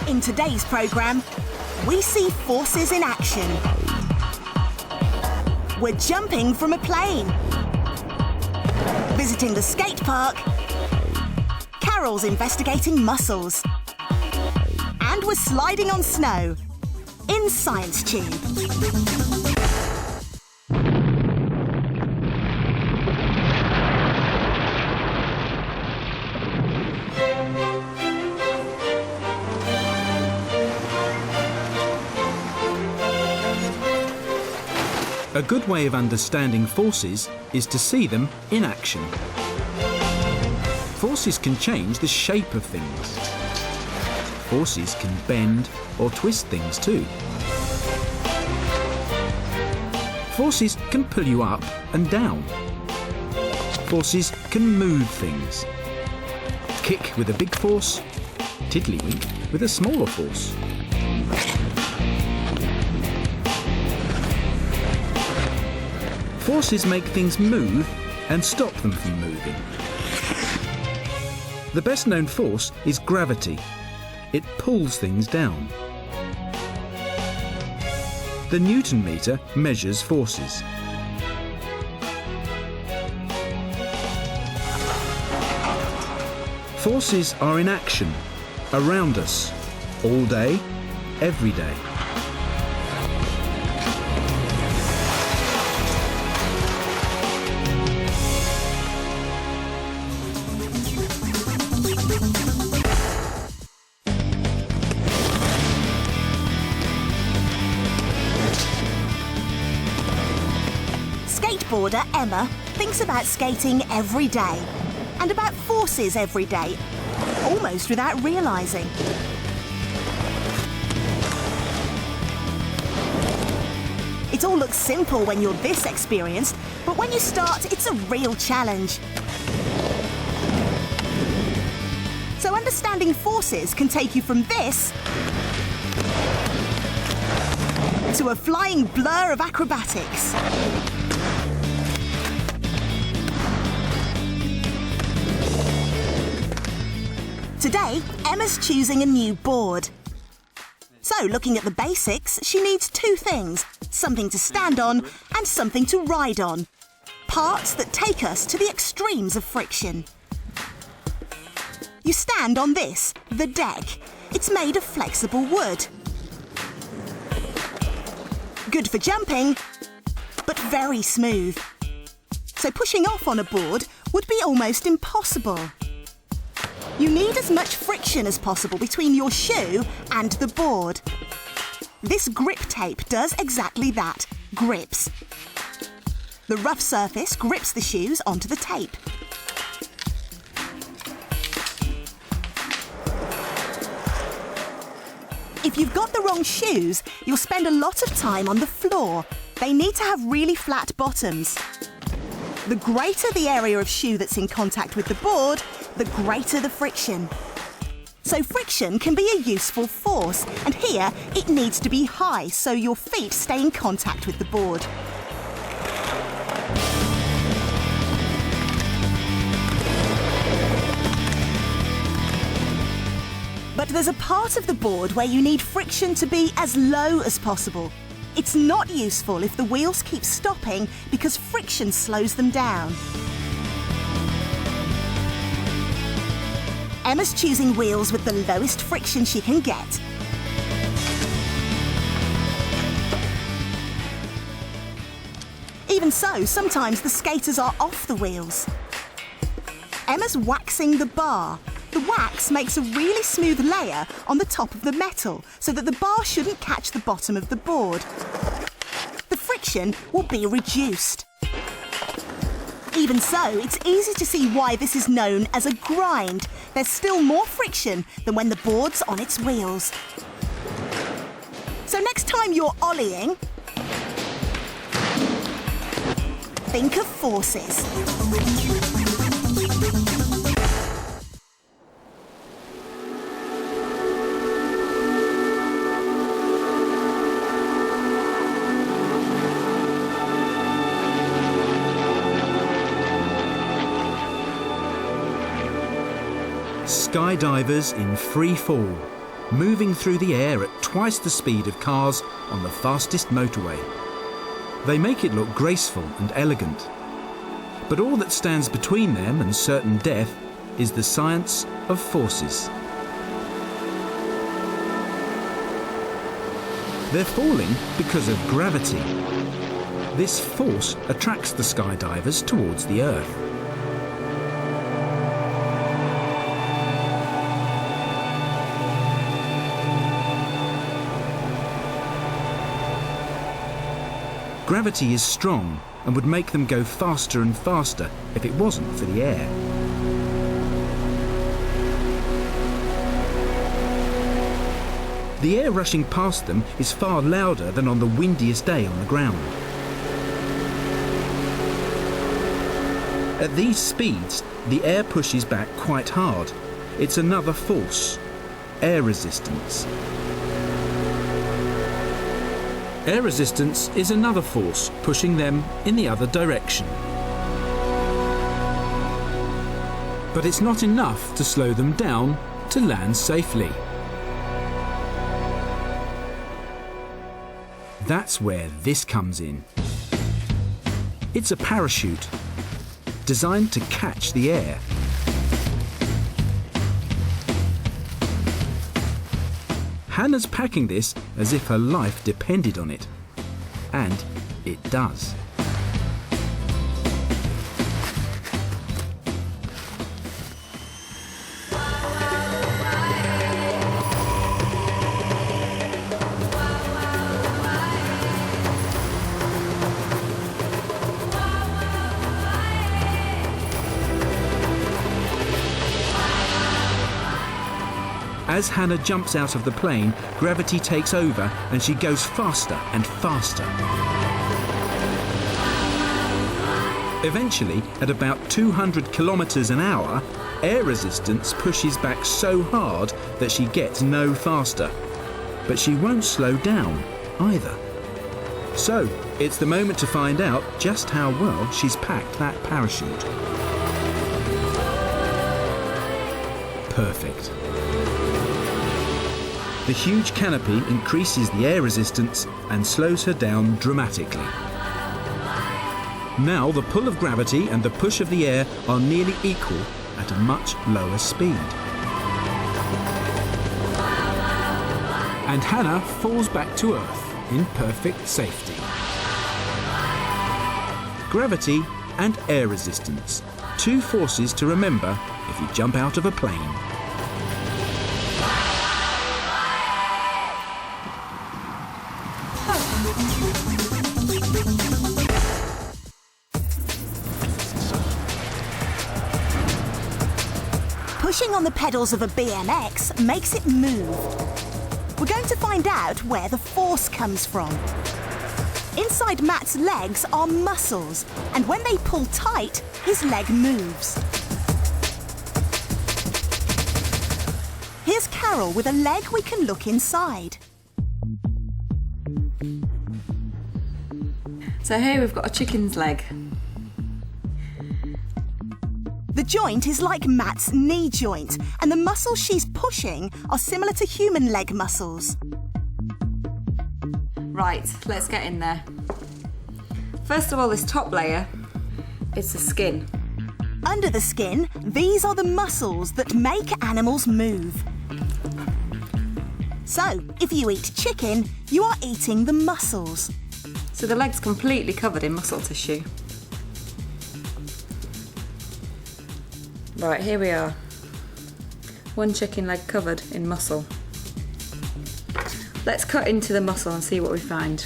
In today's programme, we see forces in action. We're jumping from a plane, visiting the skate park, Carol's investigating mussels, and we're sliding on snow in Science Tube. A good way of understanding forces is to see them in action. Forces can change the shape of things. Forces can bend or twist things too. Forces can pull you up and down. Forces can move things. Kick with a big force, tiddlywink with a smaller force. Forces make things move and stop them from moving. The best known force is gravity. It pulls things down. The Newton meter measures forces. Forces are in action, around us, all day, every day. Skateboarder Emma thinks about skating every day and about forces every day, almost without realising. It all looks simple when you're this experienced, but when you start, it's a real challenge. So understanding forces can take you from this to a flying blur of acrobatics. Today, Emma's choosing a new board. So, looking at the basics, she needs two things: something to stand on and something to ride on. Parts that take us to the extremes of friction. You stand on this, the deck. It's made of flexible wood. Good for jumping, but very smooth. So pushing off on a board would be almost impossible. You need as much friction as possible between your shoe and the board. This grip tape does exactly that, grips. The rough surface grips the shoes onto the tape. If you've got the wrong shoes, you'll spend a lot of time on the floor. They need to have really flat bottoms. The greater the area of shoe that's in contact with the board, the greater the friction. So friction can be a useful force, and here it needs to be high so your feet stay in contact with the board. But there's a part of the board where you need friction to be as low as possible. It's not useful if the wheels keep stopping because friction slows them down. Emma's choosing wheels with the lowest friction she can get. Even so, sometimes the skaters are off the wheels. Emma's waxing the bar. The wax makes a really smooth layer on the top of the metal so that the bar shouldn't catch the bottom of the board. The friction will be reduced. Even so, it's easy to see why this is known as a grind. There's still more friction than when the board's on its wheels. So next time you're ollieing, think of forces. Skydivers in free fall. moving through the air at twice the speed of cars on the fastest motorway. They make it look graceful and elegant. But all that stands between them and certain death is the science of forces. They're falling because of gravity. This force attracts the skydivers towards the Earth. Gravity is strong and would make them go faster and faster if it wasn't for the air. The air rushing past them is far louder than on the windiest day on the ground. At these speeds, the air pushes back quite hard. It's another force, air resistance. Air resistance is another force pushing them in the other direction. But it's not enough to slow them down to land safely. That's where this comes in. It's a parachute designed to catch the air. Hannah's packing this as if her life depended on it. And it does. As Hannah jumps out of the plane, gravity takes over and she goes faster and faster. Eventually, at about 200 kilometres an hour, air resistance pushes back so hard that she gets no faster. But she won't slow down either. So, it's the moment to find out just how well she's packed that parachute. Perfect. The huge canopy increases the air resistance and slows her down dramatically. Now the pull of gravity and the push of the air are nearly equal at a much lower speed. And Hannah falls back to Earth in perfect safety. Gravity and air resistance, two forces to remember if you jump out of a plane. Pushing on the pedals of a BMX makes it move. We're going to find out where the force comes from. Inside Matt's legs are muscles, and when they pull tight, his leg moves. Here's Carol with a leg we can look inside. So here we've got a chicken's leg. The joint is like Matt's knee joint, and the muscles she's pushing are similar to human leg muscles. Right, let's get in there. First of all, this top layer is the skin. Under the skin, these are the muscles that make animals move. So, if you eat chicken, you are eating the muscles. So the leg's completely covered in muscle tissue. Right, here we are. One chicken leg covered in muscle. Let's cut into the muscle and see what we find.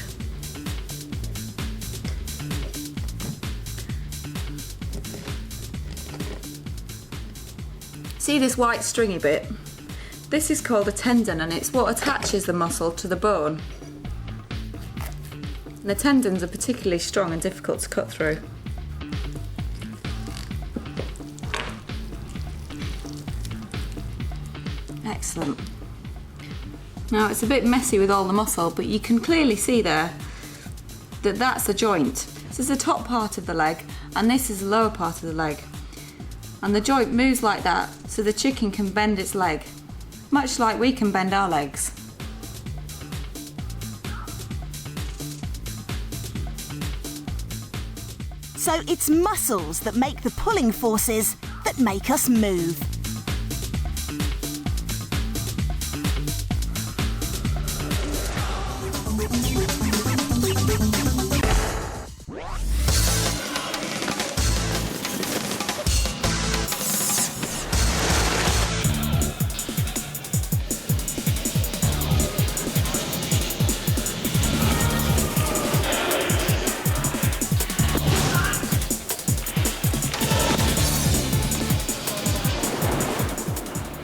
See this white stringy bit? This is called a tendon, and it's what attaches the muscle to the bone. And the tendons are particularly strong and difficult to cut through. Excellent. Now it's a bit messy with all the muscle, but you can clearly see there that that's a joint. This is the top part of the leg, and this is the lower part of the leg. And the joint moves like that, so the chicken can bend its leg. much like we can bend our legs. So it's muscles that make the pulling forces that make us move.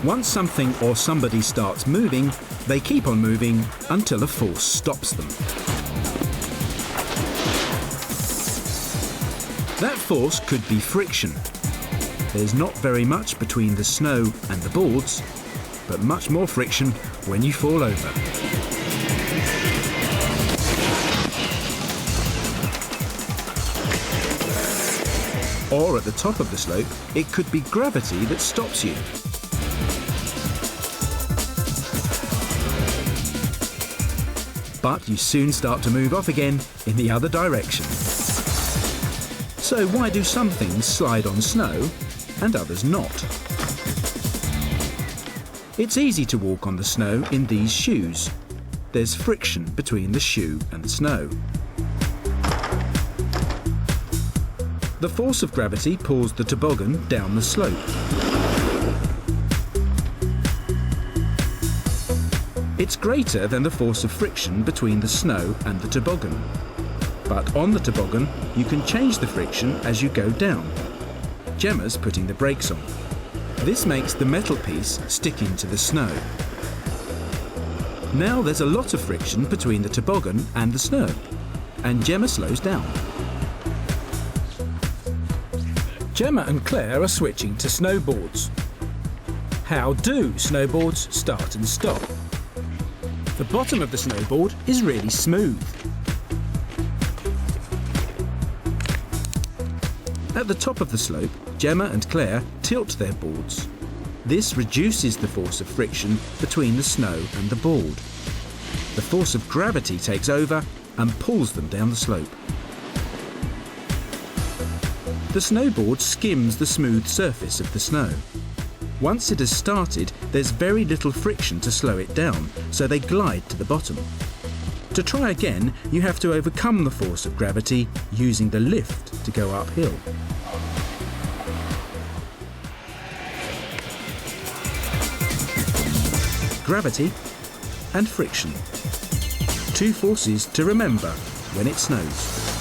Once something or somebody starts moving, they keep on moving until a force stops them. That force could be friction. There's not very much between the snow and the boards, but much more friction when you fall over. Or at the top of the slope, it could be gravity that stops you. But you soon start to move off again in the other direction. So why do some things slide on snow and others not? It's easy to walk on the snow in these shoes. There's friction between the shoe and the snow. The force of gravity pulls the toboggan down the slope. It's greater than the force of friction between the snow and the toboggan. But on the toboggan, you can change the friction as you go down. Gemma's putting the brakes on. This makes the metal piece stick into the snow. Now there's a lot of friction between the toboggan and the snow, and Gemma slows down. Gemma and Claire are switching to snowboards. How do snowboards start and stop? The bottom of the snowboard is really smooth. At the top of the slope, Gemma and Claire tilt their boards. This reduces the force of friction between the snow and the board. The force of gravity takes over and pulls them down the slope. The snowboard skims the smooth surface of the snow. Once it has started, there's very little friction to slow it down, so they glide to the bottom. To try again, you have to overcome the force of gravity using the lift to go uphill. Gravity and friction. Two forces to remember when it snows.